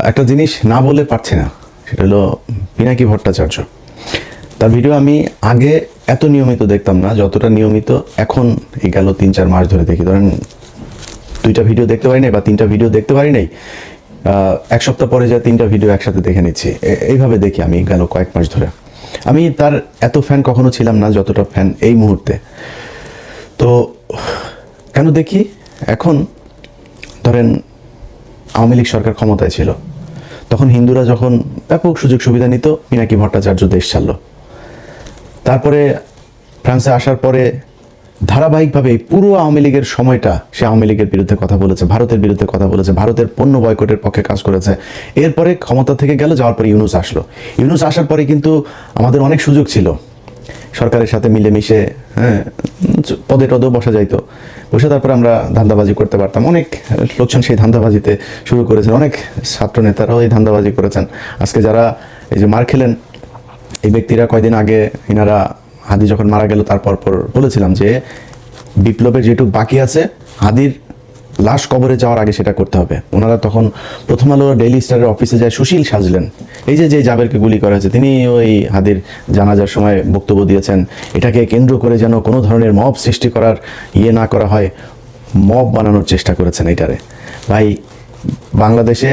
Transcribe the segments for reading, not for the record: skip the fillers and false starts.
একটা জিনিস না বলে পারছি না, সেটা হলো পিনাকি ভট্টাচার্য। তার ভিডিও আমি আগে এত নিয়মিত দেখতাম না যতটা নিয়মিত এখন এই গেল 3-4 মাস ধরে দেখি। ধরেন 2টা ভিডিও দেখতে পারি নাই বা 3টা ভিডিও দেখতে পারি নাই, 1 সপ্তাহ পরে যা 3টা ভিডিও একসাথে দেখে নিচ্ছি, এইভাবে দেখি আমি গেল কয়েক মাস ধরে। আমি তার এত ফ্যান কখনো ছিলাম না যতটা ফ্যান এই মুহূর্তে। তো কেন দেখি, এখন ধরেন আওয়ামী লীগ সরকার ক্ষমতায় ছিল, তখন হিন্দুরা যখন ব্যাপক সুযোগ সুবিধা নিত, পিনাকি ভট্টাচার্য দেশ ছাড়ল। তারপরে ফ্রান্সে আসার পরে ধারাবাহিকভাবে পুরো আওয়ামী লীগের সময়টা সে আওয়ামী লীগের বিরুদ্ধে কথা বলেছে, ভারতের বিরুদ্ধে কথা বলেছে, ভারতের পণ্য বয়কটের পক্ষে কাজ করেছে। এরপরে ক্ষমতা থেকে গেল, যাওয়ার পরে ইউনূস আসলো। ইউনূস আসার পরে কিন্তু আমাদের অনেক সুযোগ ছিল সরকারের সাথে মিলেমিশে, পদে টদেও বসা যাইতো, বসে তারপরে আমরা ধান্দাবাজি করতে পারতাম। অনেক লোকজন সেই ধান্দাবাজিতে শুরু করেছেন, অনেক ছাত্র নেতারাও এই ধান্দাবাজি করেছেন। আজকে যারা এই যে মার খেলেন, এই ব্যক্তিরা কয়দিন আগে ইনারা হাদি যখন মারা গেল তারপর বলেছিলাম যে বিপ্লবের যেটুকু বাকি আছে, হাদির লাশ কবরে যাওয়ার আগে সেটা করতে হবে। ওনারা তখন প্রথম আলো ডেইলি স্টারের অফিসে যায় সুশীল সাজলেন। এই যে জাবেরকে গুলি করা হয়েছে, তিনি ওই হাদির জানাজার সময় বক্তব্য দিয়েছেন, এটাকে কেন্দ্র করে যেন কোনো ধরনের মব সৃষ্টি করার না করা হয়, মব বানানোর চেষ্টা করেছেন এটারে। ভাই, বাংলাদেশে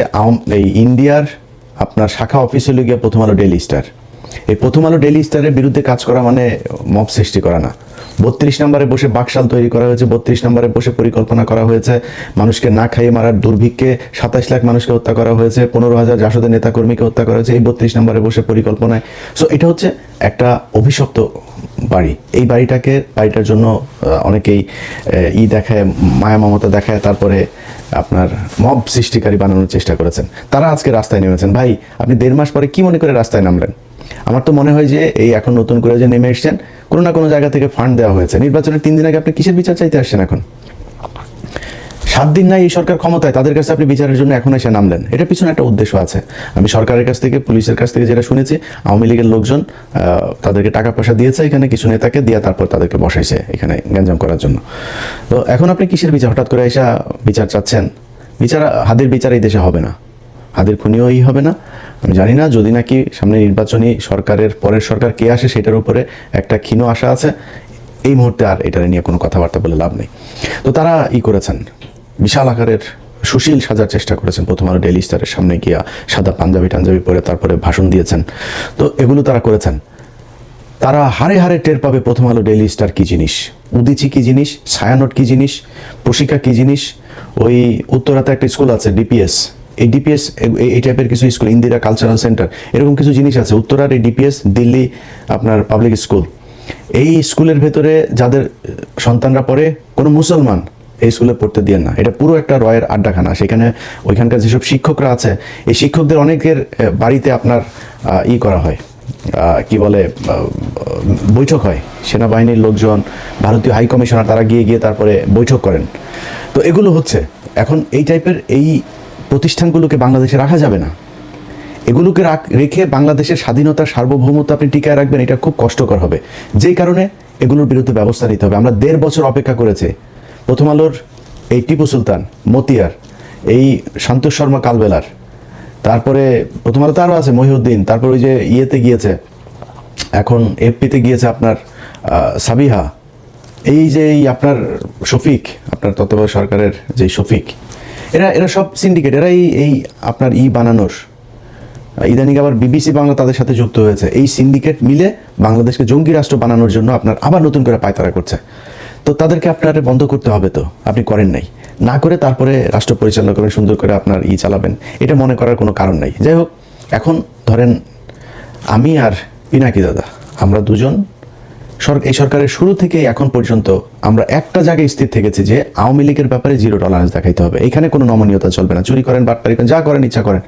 এই ইন্ডিয়ার আপনার শাখা অফিস হলে গিয়ে প্রথম আলো ডেইলি স্টার। এই প্রথম আলো ডেইলি স্টারের বিরুদ্ধে কাজ করা মানে মব সৃষ্টি করা না। 32 নম্বরে বসে বাকশাল তৈরি করা হয়েছে, 32 নম্বরে বসে পরিকল্পনা করা হয়েছে, মানুষকে না খাইয়ে মারার দুর্ভিক্ষে 27 লাখ মানুষকে হত্যা করা হয়েছে, 15,000 জাসদের নেতাকর্মীকে হত্যা করা হয়েছে এই 32 নম্বরে বসে পরিকল্পনায়। সো এটা হচ্ছে একটা অভিশপ্ত বাড়ি। এই বাড়িটার জন্য অনেকেই দেখায়, মায়া মমতা দেখায়, তারপরে আপনার মব সৃষ্টিকারী বানানোর চেষ্টা করেছেন। তারা আজকে রাস্তায় নেমেছেন। ভাই, আপনি 1.5 মাস পরে কি মনে করে রাস্তায় নামলেন? আমার তো মনে হয় যে এই এখন নতুন করে যে নেমে এসছেন, কোনো না কোনো জায়গা থেকে ফান্ড দেওয়া হয়েছে। নির্বাচনের 3 দিন আগে আপনি কিসের বিচার চাইতে আসছেন? এখন 7 দিন নাই এই সরকার ক্ষমতায়, তাদের কাছে আপনি বিচারের জন্য এখন এসে নামলেন। এটার পিছনে একটা উদ্দেশ্য আছে। আমি সরকারের কাছ থেকে, পুলিশের কাছ থেকে যেটা শুনেছি, আওয়ামী লীগের লোকজন তাদেরকে টাকা পয়সা দিয়েছে, এখানে কিছু নেতাকে দিয়ে তারপর তাদেরকে বসাইছে এখানে গ্যাঞ্জাম করার জন্য। তো এখন আপনি কিসের বিচার হঠাৎ করে এসে বিচার চাচ্ছেন? হাদির বিচার এই দেশে হবে না, হাদির খুনিও হবে না। আমি জানি না, যদি নাকি সামনে নির্বাচনী সরকারের পরের সরকার কে আসে সেটার উপরে একটা ক্ষীণ আশা আছে। এই মুহূর্তে আর এটা নিয়ে কোনো কথাবার্তা বলে লাভ নেই। তো তারা করেছেন, বিশাল আকারের সুশীল সাজার চেষ্টা করেছেন। প্রথম আলো ডেইলি স্টারের সামনে গিয়া সাদা পাঞ্জাবি পরে তারপরে ভাষণ দিয়েছেন। তো এগুলো তারা করেছেন। তারা হারে হারে টের পাবে প্রথম আলো ডেইলি স্টার কি জিনিস, উদিচি কি জিনিস, ছায়ানট কি জিনিস, প্রশিকা কি জিনিস। ওই উত্তরাতে একটা স্কুল আছে ডিপিএস, এই ডিপিএস এই টাইপের কিছু স্কুল, ইন্দিরা কালচারাল সেন্টার, এরকম কিছু জিনিস আছে। উত্তরার এই ডিপিএস, দিল্লি আপনার পাবলিক স্কুল, এই স্কুলের ভেতরে যাদের সন্তানরা পড়ে, কোনো মুসলমান এই স্কুলে পড়তে দিয়ে না। এটা পুরো একটা রয়ের আড্ডাখানা। সেখানে ওইখানকার যেসব শিক্ষকরা আছে, এই শিক্ষকদের অনেকের বাড়িতে আপনার করা হয়, কি বলে, বৈঠক হয়। সেনাবাহিনীর লোকজন, ভারতীয় হাই কমিশনার, তারা গিয়ে তারপরে বৈঠক করেন। তো এগুলো হচ্ছে এখন এই টাইপের এই প্রতিষ্ঠানগুলোকে বাংলাদেশে রাখা যাবে না। এগুলোকে রেখে বাংলাদেশের স্বাধীনতা, সার্বভৌমত্ব আপনি টিকায় রাখবেন, এটা খুব কষ্টকর হবে। যেই কারণে এগুলোর বিরুদ্ধে ব্যবস্থা নিতে হবে। আমরা 1.5 বছর অপেক্ষা করেছি। প্রথম আলোর এই টিপু সুলতান, মতিয়ার, এই সন্তোষ শর্মা কালবেলার, তারপরে প্রথম আলোতে আরও আছে মহিউদ্দিন, তারপর ওই যে গিয়েছে, এখন এফপিতে গিয়েছে আপনার সাবিহা, এই যে আপনার শফিক, আপনার তত্ত্বাবধায়ক সরকারের যে শফিক, এরা সব সিন্ডিকেট। এরাই এই আপনার বানানোর, ইদানিং আবার বিবিসি বাংলা তাদের সাথে যুক্ত হয়েছে। এই সিন্ডিকেট মিলে বাংলাদেশকে জঙ্গি রাষ্ট্র বানানোর জন্য আপনার আবার নতুন করে পায়তারা করছে। তো তাদেরকে আপনার বন্ধ করতে হবে। তো আপনি করেন নাই, না করে তারপরে রাষ্ট্র পরিচালনা করেন, সুন্দর করে আপনার চালাবেন, এটা মনে করার কোনো কারণ নাই। যাই হোক, এখন ধরেন আমি আর পিনাকি দাদা, আমরা দুজন এই সরকারের শুরু থেকে এখন পর্যন্ত আমরা একটা জায়গায় স্থির থেকেছি যে আওয়ামী লীগের ব্যাপারে 0 টলারেন্স দেখাইতে হবে। এখানে কোনো নমনীয়তা চলবে না। চুরি করেন, বাটপারি করেন, যা করেন ইচ্ছা করেন।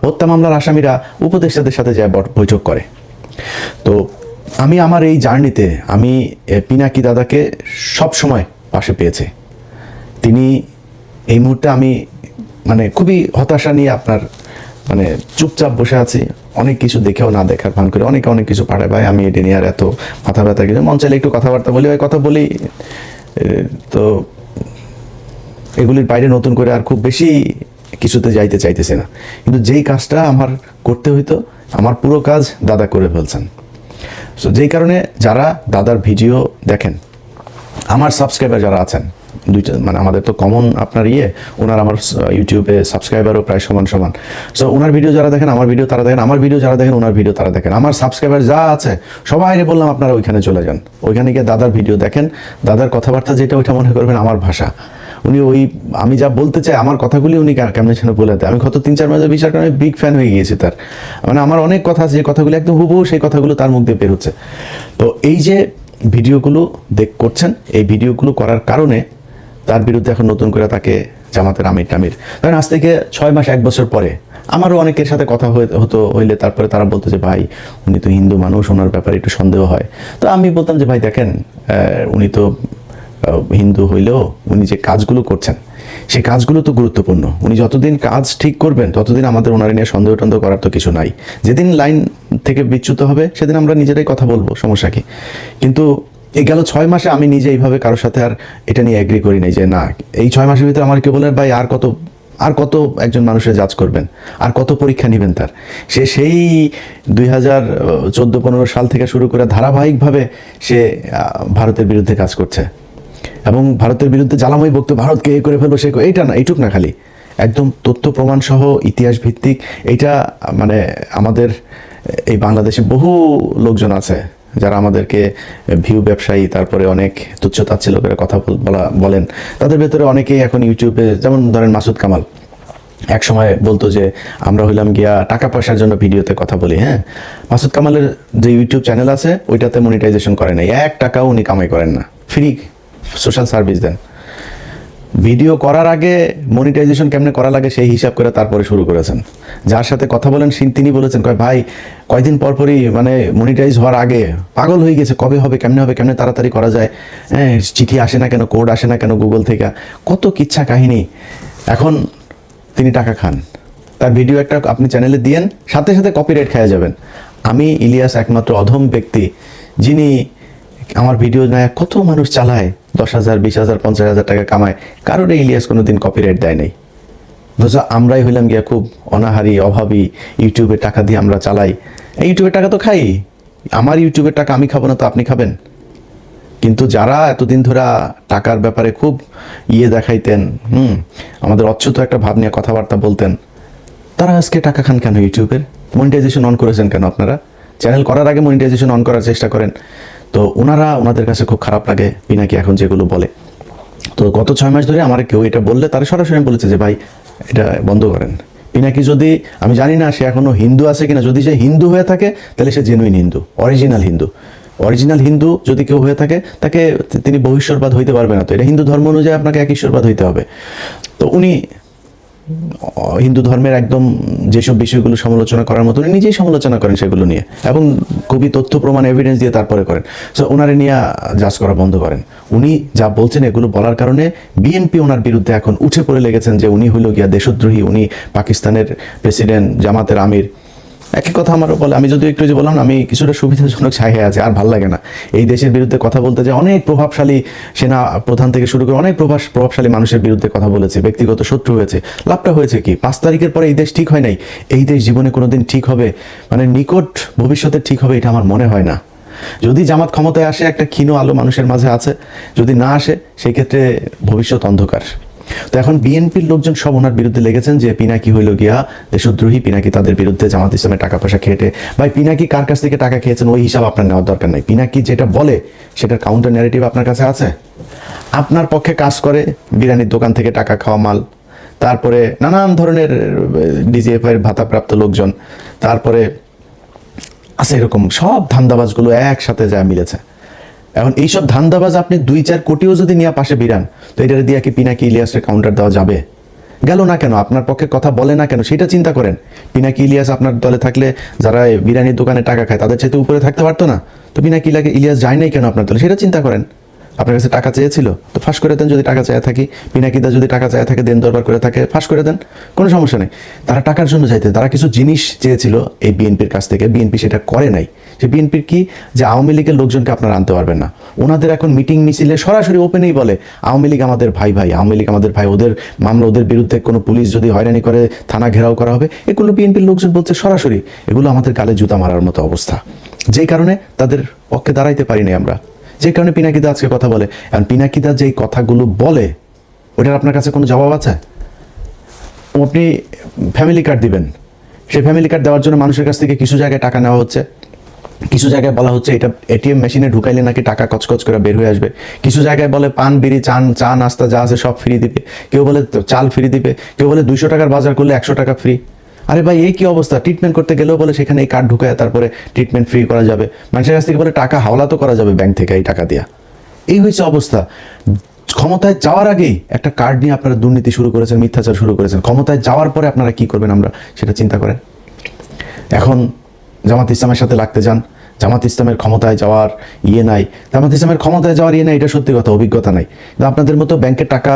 হত্যা মামলার আসামিরা উপদেষ্টাদের সাথে যায় বৈঠক করে। তো আমি আমার এই জার্নিতে আমি পিনাকি দাদাকে সব সময় পাশে পেয়েছি। তিনি এই মুহূর্তে আমি মানে খুবই হতাশা নিয়ে আপনার মানে চুপচাপ বসে আছি। অনেক কিছু দেখেও না দেখার ভান করে অনেক কিছু পাঠায়। ভাই, আমি এটা নিয়ে আর এত মাথা ব্যথা কিছু, মন চাইলে একটু কথাবার্তা বলি, ভাই কথা বলি। তো এগুলির বাইরে নতুন করে আর খুব বেশি কিছুতে যাইতে চাইতেছি না, কিন্তু যেই কাজটা আমার করতে হইতো আমার পুরো কাজ দাদা করে ফেলছেন। সো যেই কারণে যারা দাদার ভিডিও দেখেন, আমার সাবস্ক্রাইবার যারা আছেন দুইটা, মানে আমাদের তো কমন আপনার ওনার আমার ইউটিউবে সাবস্ক্রাইবারও প্রায় সমান সমান। সো ওনার ভিডিও যারা দেখেন আমার ভিডিও তারা দেখেন, আমার ভিডিও যারা দেখেন ওনার ভিডিও তারা দেখেন। আমার সাবস্ক্রাইবার যা আছে সবাই বললাম আপনারা ওইখানে চলে যান, ওইখানে গিয়ে দাদার ভিডিও দেখেন। দাদার কথাবার্তা যেটা ওইটা মনে করবেন আমার ভাষা। উনি আমি যা বলতে চাই আমার কথাগুলি উনি কেমন যেন বলে দেয়। আমি গত 3-4 মাসে বিশ্বাস করেন আমি বিগ ফ্যান হয়ে গিয়েছি তার। মানে আমার অনেক কথা আছে যে কথাগুলো একদম হুবহু সেই কথাগুলো তার মুখ দিয়ে বের হচ্ছে। তো এই যে ভিডিওগুলো করছেন, এই ভিডিওগুলো করার কারণে তার বিরুদ্ধে এখন নতুন করে তাকে জামাতের আমির টামির, কারণ আজ থেকে 6 মাস 1 বছর পরে আমারও অনেকের সাথে কথা হইলে তারপরে তারা বলতো যে ভাই উনি তো হিন্দু মানুষ, ওনার ব্যাপারে একটু সন্দেহ হয়। তো আমি বলতাম যে ভাই দেখেন উনি তো হিন্দু হইলেও উনি যে কাজগুলো করছেন সেই কাজগুলো তো গুরুত্বপূর্ণ। উনি যতদিন কাজ ঠিক করবেন ততদিন আমাদের ওনার নিয়ে সন্দেহ টন্দেহ করার তো কিছু নাই। যেদিন লাইন থেকে বিচ্যুত হবে সেদিন আমরা নিজেরাই কথা বলবো, সমস্যা কি। কিন্তু এই গেল 6 মাসে আমি নিজে এইভাবে কারোর সাথে আর এটা নিয়ে এগ্রি করি নাই যে না এই 6 মাসের ভিতরে আমার কেউ বলে ভাই আর কত একজন মানুষের জাজ করবেন, আর কত পরীক্ষা নেবেন তার। সেই 2014-15 সাল থেকে শুরু করে ধারাবাহিকভাবে সে ভারতের বিরুদ্ধে কাজ করছে এবং ভারতের বিরুদ্ধে জ্বালাময় বক্তব্য, ভারতকে করে ফেলবো সে এইটা না, এইটুক না, খালি একদম তথ্য প্রমাণ সহ ইতিহাস ভিত্তিক। এইটা মানে আমাদের এই বাংলাদেশে বহু লোকজন আছে যারা আমাদেরকে ভিউ ব্যবসায়ী, তারপরে অনেক তুচ্ছতাচ্ছিল্য করে কথা বলেন। তাদের ভেতরে অনেকেই এখন ইউটিউবে, যেমন ধরেন মাসুদ কামাল এক সময় বলতো যে আমরা হইলাম গিয়া টাকা পয়সার জন্য ভিডিওতে কথা বলি। হ্যাঁ, মাসুদ কামালের যে ইউটিউব চ্যানেল আছে ওইটাতে মনিটাইজেশন করে নাই, 1 টাকাও উনি কামাই করেন না, ফ্রি সোশ্যাল সার্ভিস দেন। ভিডিও করার আগে মনিটাইজেশন কেমনে করা লাগে সেই হিসাব করে তারপরে শুরু করেছেন। যার সাথে কথা বলেন তিনি বলেছেন ভাই কয়দিন পরপরই মানে মনিটাইজ হওয়ার আগে পাগল হয়ে গেছে, কবে হবে, কেমনে তাড়াতাড়ি করা যায়, হ্যাঁ চিঠি আসে না কেন, কোড আসে না কেন গুগল থেকে, কত কিচ্ছা কাহিনী। এখন তিনি টাকা খান, তার ভিডিও একটা আপনি চ্যানেলে দিয়েন, সাথে সাথে কপিরাইট খেয়ে যাবেন। আমি ইলিয়াস একমাত্র অধম ব্যক্তি যিনি আমার ভিডিও নেয় কত মানুষ চালায়, 10,000, 20,000, 50,000 টাকা কামায়, কারোর ইলিয়াস কোনোদিন কপিরাইট দেয় নাই। আমরাই হইলাম গিয়া খুব অনাহারি অভাবী, ইউটিউবের টাকা দিয়ে আমরা চালাই। ইউটিউবের টাকা তো খাই, আমার ইউটিউবের টাকা আমি খাবো না তো আপনি খাবেন? কিন্তু যারা এতদিন ধরে টাকার ব্যাপারে খুব দেখাইতেন, আমাদের অচ্ছুত একটা ভাব নিয়ে কথাবার্তা বলতেন, তারা আজকে টাকা খান কেন? ইউটিউবের মনিটাইজেশন অন করেছেন কেন? আপনারা চ্যানেল করার আগে মনিটাইজেশন অন করার চেষ্টা করেন। তো ওনাদের কাছে খুব খারাপ লাগে পিনাকি এখন যেগুলো বলে। তো গত 6 মাস ধরে আমার কেউ এটা বললে তারা সরাসরি বলেছে যে ভাই এটা বন্ধ করেন। পিনাকি যদি, আমি জানি না সে এখনো হিন্দু আছে কিনা, যদি সে হিন্দু হয়ে থাকে তাহলে সে জেনুইন হিন্দু, অরিজিনাল হিন্দু যদি কেউ হয়ে থাকে তাকে তিনি বহিঃশ্বরবাদ হইতে পারবে না। তো এটা হিন্দু ধর্ম অনুযায়ী আপনাকে এক ঈশ্বরবাদ হইতে হবে। তো উনি হিন্দু ধর্মের একদম যেসব বিষয়গুলো সমালোচনা করার মতো উনি নিজেই সমালোচনা করেন সেগুলো নিয়ে, এবং খুবই তথ্য প্রমাণ এভিডেন্স দিয়ে তারপরে করেন। সো ওনারে নিয়ে জাজ করা বন্ধ করেন। উনি যা বলছেন এগুলো বলার কারণে বিএনপি ওনার বিরুদ্ধে এখন উঠে পড়ে লেগেছেন যে উনি হইল গিয়া দেশদ্রোহী, উনি পাকিস্তানের প্রেসিডেন্ট, জামাতের আমির। একই কথা আমারও বলে, আমি যদি একটু যে বললাম আমি কিছুটা সুবিধাজনক ছায় আছে, আর ভাল লাগে না এই দেশের বিরুদ্ধে কথা বলতে। যে অনেক প্রভাবশালী সেনা প্রধান থেকে শুরু করে অনেক প্রভাবশালী মানুষের বিরুদ্ধে কথা বলেছে, ব্যক্তিগত শত্রু হয়েছে। লাভটা হয়েছে কি? 5 তারিখের পরে এই দেশ ঠিক হয় নাই। এই দেশ জীবনে কোনোদিন ঠিক হবে, মানে নিকট ভবিষ্যতে ঠিক হবে এটা আমার মনে হয় না। যদি জামাত ক্ষমতায় আসে একটা ক্ষীণ আলো মানুষের মাঝে আছে, যদি না আসে সেই ক্ষেত্রে ভবিষ্যৎ অন্ধকার। তো এখন বিএনপির লোকজন সব ওনার বিরুদ্ধে লেগেছেন যে পিনাকি হইল গিয়া দেশদ্রোহী, পিনাকি তাদের বিরুদ্ধে জামাত ইসলামের টাকা পয়সা খেটে। ভাই পিনাকি কার কাছ থেকে টাকা খেয়েছেন ওই হিসাব আপনার নেওয়ার দরকার নাই। পিনাকি যেটা বলে সেটার কাউন্টার ন্যারেটিভ আপনার কাছে আছে। আপনার পক্ষে কাজ করে বিরিয়ানির দোকান থেকে টাকা খাওয়া মাল, তারপরে নানান ধরনের ডিজিএফআই ভাতাপ্রাপ্ত লোকজন, তারপরে আছে এরকম সব ধান্দাবাজগুলো একসাথে যা মিলেছে। এখন এইসব ধান্দাবাজ আপনি 2-4 কোটিও যদি নিয়ে পাশে বিরান, তো এটা দিয়ে কি পিনাকি ইলিয়াসের কাউন্টার দেওয়া যাবে? গেল না কেন? আপনার পক্ষে কথা বলে না কেন সেটা চিন্তা করেন। পিনাকি ইলিয়াস আপনার দলে থাকলে যারা বিরিয়ানির দোকানে টাকা খায় তাদের চাইতে উপরে থাকতে পারতো না? তো পিনাকি ইলিয়াস যায় নাই কেন আপনার দলে সেটা চিন্তা করেন। আপনার কাছে টাকা চেয়েছিল তো ফাঁস করে দেন। যদি টাকা চেয়ে থাকি, পিনাকিদা যদি টাকা চেয়ে থাকে, দেন দরবার করে থাকে, ফাঁস করে দেন, কোনো সমস্যা নেই। তারা টাকার জন্য চাইতে, তারা কিছু জিনিস চেয়েছিল এই বিএনপির কাছ থেকে, বিএনপি সেটা করে নাই। সে বিএনপির কি যে আওয়ামী লীগের লোকজনকে আপনারা আনতে পারবেন না। ওনাদের এখন মিটিং মিছিলে সরাসরি ওপেনেই বলে আওয়ামী লীগ আমাদের ভাই, আওয়ামী লীগ আমাদের ভাই, ওদের মামলা, ওদের বিরুদ্ধে কোনো পুলিশ যদি হয়রানি করে থানা ঘেরাও করা হবে, এগুলো বিএনপির লোকজন বলছে সরাসরি। এগুলো আমাদের গালে জুতা মারার মতো অবস্থা, যেই কারণে তাদের পক্ষে দাঁড়াইতে পারিনি আমরা, যে কারণে পিনাকিদা আজকে কথা বলে। এখন পিনাকিদা যেই কথাগুলো বলে ওটার আপনার কাছে কোনো জবাব আছে? আপনি ফ্যামিলি কার্ড দিবেন, সেই ফ্যামিলি কার্ড দেওয়ার জন্য মানুষের কাছ থেকে কিছু জায়গায় টাকা নেওয়া হচ্ছে, কিছু জায়গায় বলা হচ্ছে এটা এটিএম মেশিনে ঢুকাইলে নাকি টাকা কচকচ করে বের হয়ে আসবে, কিছু জায়গায় বলে পান বিড়ি চা নাস্তা যা আছে সব ফ্রি দিবে, কেউ বলে চাল ফ্রি দিবে, কেউ বলে 200 টাকার বাজার করলে 100 টাকা ফ্রি। আরে ভাই এই কি অবস্থা? ট্রিটমেন্ট করতে গেলেও বলে সেখানে এই কার্ড ঢুকায় তারপরে ট্রিটমেন্ট ফ্রি করা যাবে, মানুষের কাছ থেকে বলে টাকা হাওলা তো করা যাবে ব্যাংক থেকে এই টাকা দিয়া। এই হয়েছে অবস্থা। ক্ষমতায় যাওয়ার আগেই একটা কার্ড নিয়ে আপনারা দুর্নীতি শুরু করেছেন, মিথ্যাচার শুরু করেছেন। ক্ষমতায় যাওয়ার পরে আপনারা কি করবেন আমরা সেটা চিন্তা করেন। এখন জামাত ইসলামের সাথে লাগতে যান, জামাত ইসলামের ক্ষমতায় যাওয়ার নাই, জামাত ইসলামের ক্ষমতায় যাওয়ার নাই, এটা সত্যি কথা, অভিজ্ঞতা নাই। কিন্তু আপনাদের মতো ব্যাংকের টাকা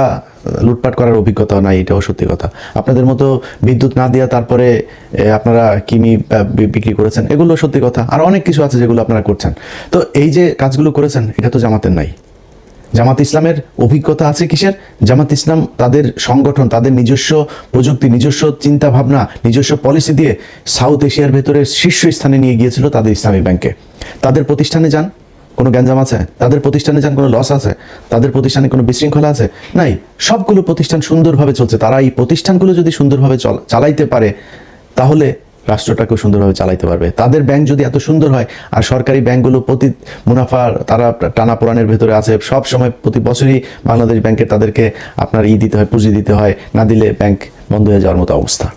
লুটপাট করার অভিজ্ঞতা নাই, এটাও সত্যি কথা। আপনাদের মতো বিদ্যুৎ না দিয়া তারপরে আপনারা কিমি বিক্রি করেছেন, এগুলো সত্যি কথা। আর অনেক কিছু আছে যেগুলো আপনারা করছেন। তো এই যে কাজগুলো করেছেন এটা তো জামাতের নাই। জামাত ইসলামের অভিজ্ঞতা আছে কিসের? জামাত ইসলাম তাদের সংগঠন, তাদের নিজস্ব প্রযুক্তি, নিজস্ব চিন্তা ভাবনা, নিজস্ব পলিসি দিয়ে সাউথ এশিয়ার ভেতরে শীর্ষস্থানে নিয়ে গিয়েছিল তাদের ইসলামী ব্যাংকে। তাদের প্রতিষ্ঠানে যান, কোনো গ্যাঞ্জাম আছে? তাদের প্রতিষ্ঠানে যান, কোনো লস আছে? তাদের প্রতিষ্ঠানে কোনো বিশৃঙ্খলা আছে? নাই। সবগুলো প্রতিষ্ঠান সুন্দরভাবে চলছে। তারা এই প্রতিষ্ঠানগুলো যদি সুন্দরভাবে চালাইতে পারে তাহলে রাষ্ট্রটাকেও সুন্দরভাবে চালাইতে পারবে। তাদের ব্যাংক যদি এত সুন্দর হয়, আর সরকারি ব্যাংকগুলো প্রতি মুনাফার তারা টানাপোড়ানের ভেতরে আছে, সব সময় প্রতি বছরই বাংলাদেশ ব্যাংকে তাদেরকে আপনার দিতে হয়, পুঁজি দিতে হয়, না দিলে ব্যাংক বন্ধ হয়ে যাওয়ার মতো অবস্থা।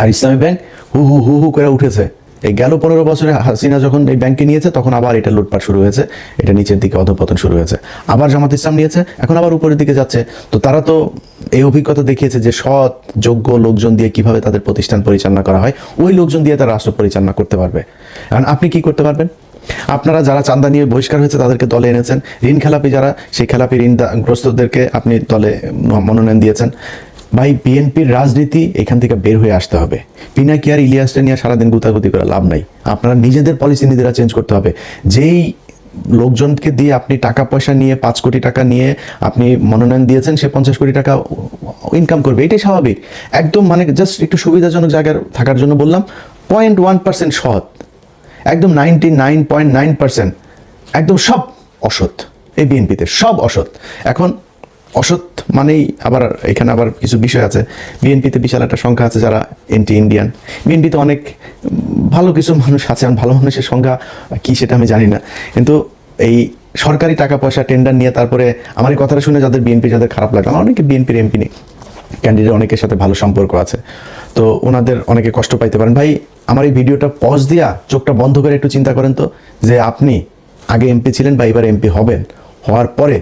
আর ইসলামী ব্যাংক হু হু হু হু করে উঠেছে। এই গেল 15 বছরে হাসিনা যখন এই ব্যাংকে নিয়েছে তখন আবার এটা লুটপাট শুরু হয়েছে, এটা নিচের দিকে অধঃপতন শুরু হয়েছে। আবার জামাত ইসলাম নিয়েছে, এখন আবার উপরের দিকে যাচ্ছে। তো তারা তো এই অভিজ্ঞতা দেখিয়েছে যে সৎ যোগ্য লোকজন দিয়ে কিভাবে তাদের প্রতিষ্ঠান পরিচালনা করা হয়, ওই লোকজন দিয়ে তারা রাষ্ট্র পরিচালনা করতে পারবে। কারণ আপনি কি করতে পারবেন? আপনারা যারা চাঁদা নিয়ে বহিষ্কার হয়েছে তাদেরকে দলে এনেছেন, ঋণ খেলাপি যারা, সেই খেলাপি ঋণগ্রস্তদেরকে আপনি দলে মনোনয়ন দিয়েছেন। ভাই বিএনপির রাজনীতি এখান থেকে বের হয়ে আসতে হবে। পিনাকি আর ইলিয়াসটা নিয়ে সারাদিন গুতাগুতি করে লাভ নাই। আপনারা নিজেদের পলিসি নিজেরা চেঞ্জ করতে হবে। যেই লোকজনকে দিয়ে আপনি টাকা পয়সা নিয়ে 5 কোটি টাকা নিয়ে আপনি মনোনয়ন দিয়েছেন, সে 50 কোটি টাকা ইনকাম করবে, এটাই স্বাভাবিক। একদম মানে জাস্ট একটু সুবিধাজনক জায়গায় থাকার জন্য বললাম। 0.1% সৎ, একদম 99.9% একদম সব অসৎ। এই বিএনপিতে সব অসৎ। এখন অসৎ মানেই আবার এখানে আবার কিছু বিষয় আছে। বিএনপিতে বিশাল একটা সংখ্যা আছে যারা এন্টি ইন্ডিয়ান। বিএনপিতে অনেক ভালো কিছু মানুষ আছে, ভালো মানুষের সংখ্যা কি সেটা আমি জানি না। কিন্তু এই সরকারি টাকা পয়সা টেন্ডার নিয়ে তারপরে আমার এই কথাটা শুনে যাদের খারাপ লাগলো, আমার অনেকে বিএনপির এমপি নেই, ক্যান্ডিডেট অনেকের সাথে ভালো সম্পর্ক আছে, তো ওনাদের অনেকে কষ্ট পাইতে পারেন। ভাই আমার এই ভিডিওটা পজ দিয়া চোখটা বন্ধ করে একটু চিন্তা করেন তো, যে আপনি আগে এমপি ছিলেন বা এবার এমপি হবেন, হওয়ার পরে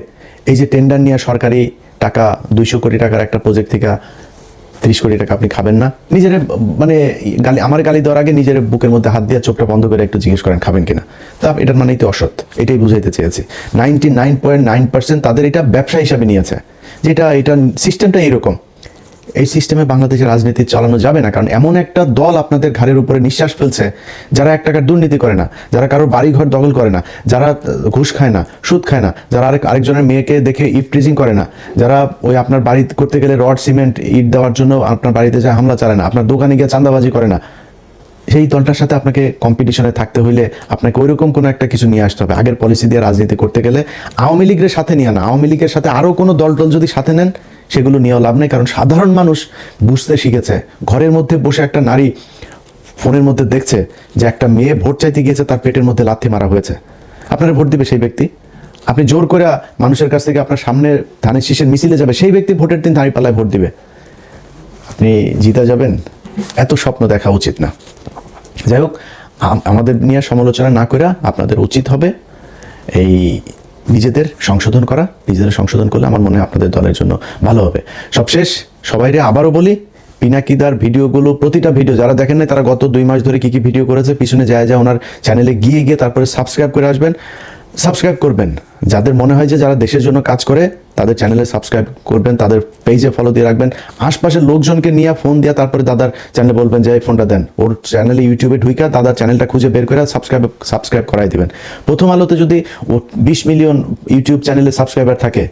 এই যে টেন্ডার নিয়ে সরকারি টাকা 200 কোটি টাকার একটা প্রজেক্ট থেকে 30 কোটি টাকা আপনি খাবেন না? নিজের মানে আমার গালি দেওয়ার আগে নিজের বুকের মধ্যে হাত দিয়ে চোখটা বন্ধ করে একটু জিজ্ঞেস করেন খাবেন কিনা। তা এটার মানেই তো অসৎ, এটাই বুঝাইতে চেয়েছি। 99.9% তাদের এটা ব্যবসা হিসাবে নিয়েছে, যেটা এটা সিস্টেমটা এইরকম। এই সিস্টেমে বাংলাদেশের রাজনীতি চালানো যাবে না। কারণ এমন একটা দল আপনাদের ঘাড়ের উপরে নিঃশ্বাস ফেলছে, যারা 1 টাকার দুর্নীতি করে না, যারা কারোর বাড়িঘর দখল করে না, যারা ঘুষ খায় না, সুদ খায় না, যারা আরেকজনের মেয়েকে দেখে ইফটিজিং করে না, যারা ওই আপনার বাড়ি করতে গেলে রড সিমেন্ট ইট দেওয়ার জন্য আপনার বাড়িতে যায় হামলা চালায় না, আপনার দোকানে গিয়ে চাঁদাবাজি করে না, সেই দলটার সাথে আপনাকে কম্পিটিশনে থাকতে হইলে আপনাকে ওইরকম কোনো একটা কিছু নিয়ে আসতে হবে। আগের পলিসি দিয়ে রাজনীতি করতে গেলে আওয়ামী লীগের সাথে নিয়ে না, আওয়ামী লীগের সাথে আরও কোনো দল যদি সাথে নেন সেগুলো নিয়েও লাভ নেই। কারণ সাধারণ মানুষ বুঝতে শিখেছে। ঘরের মধ্যে বসে একটা নারী ফোনের মধ্যে দেখছে যে একটা মেয়ে ভোট চাইতে গিয়েছে, তার পেটের মধ্যে লাথি মারা হয়েছে, আপনারা ভোট দিবে সেই ব্যক্তি? আপনি জোর করে মানুষের কাছ থেকে আপনার সামনে ধানের শীষের মিছিলে যাবে, সেই ব্যক্তি ভোটের দিন দাঁড়িপাল্লায় ভোট দিবে, আপনি জিতে যাবেন? এত স্বপ্ন দেখা উচিত না। যাই হোক, আমাদের নিয়ে সমালোচনা না করে আপনাদের উচিত হবে এই নিজেদের সংশোধন করা। নিজেদের সংশোধন করলে আমার মনে হয় আপনাদের দলের জন্য ভালো হবে। সবশেষ সবাইরে আবারও বলি, পিনাকিদার ভিডিওগুলো, প্রতিটা ভিডিও যারা দেখেন না, তারা গত 2 মাস ধরে কি ভিডিও করেছে পিছনে যায় ওনার চ্যানেলে গিয়ে তারপরে সাবস্ক্রাইব করে আসবেন। সাবস্ক্রাইব করবেন। যাদের মনে হয় যে যারা দেশের জন্য কাজ করে তাদের চ্যানেলে সাবস্ক্রাইব করবেন, তাদের পেজে ফলো দিয়ে রাখবেন। আশপাশের লোকজনকে নিয়ে ফোন দিয়ে তারপরে দাদার চ্যানেলে বলবেন যে এই ফোনটা দেন, ওর চ্যানেলে ইউটিউবে ঢুইকা দাদার চ্যানেলটা খুঁজে বের করে সাবস্ক্রাইব করাই দিবেন। প্রথম আলোতে যদি ও 20 মিলিয়ন ইউটিউব চ্যানেলে সাবস্ক্রাইবার থাকে,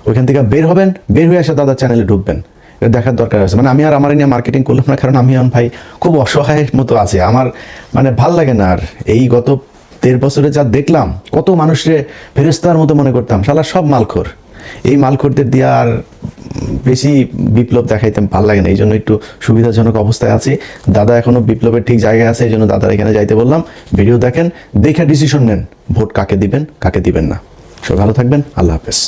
ওইখান থেকে বের হবেন, বের হয়ে এসে দাদার চ্যানেলে ঢুকবেন। এটা দেখার দরকার আছে। মানে আমি আর আমার নিয়ে মার্কেটিং করলাম না, কারণ আমি এখন ভাই খুব অসহায়ের মতো আছে। আমার মানে ভাল লাগে না আর। এই গত 13 বছরে যা দেখলাম, কত মানুষরে ফেরেস্তার মতো মনে করতাম, শালা সব মালখোর। এই মালখোরদের দিয়ে আর বেশি বিপ্লব দেখাইতে ভাল লাগে না, এই জন্য একটু সুবিধাজনক অবস্থায় আছি। দাদা এখনো বিপ্লবের ঠিক জায়গায় আছে, এই জন্য দাদার এখানে যাইতে বললাম। ভিডিও দেখেন, দেখে ডিসিশন নেন ভোট কাকে দিবেন কাকে দিবেন না। সব ভালো থাকবেন, আল্লাহ হাফেজ।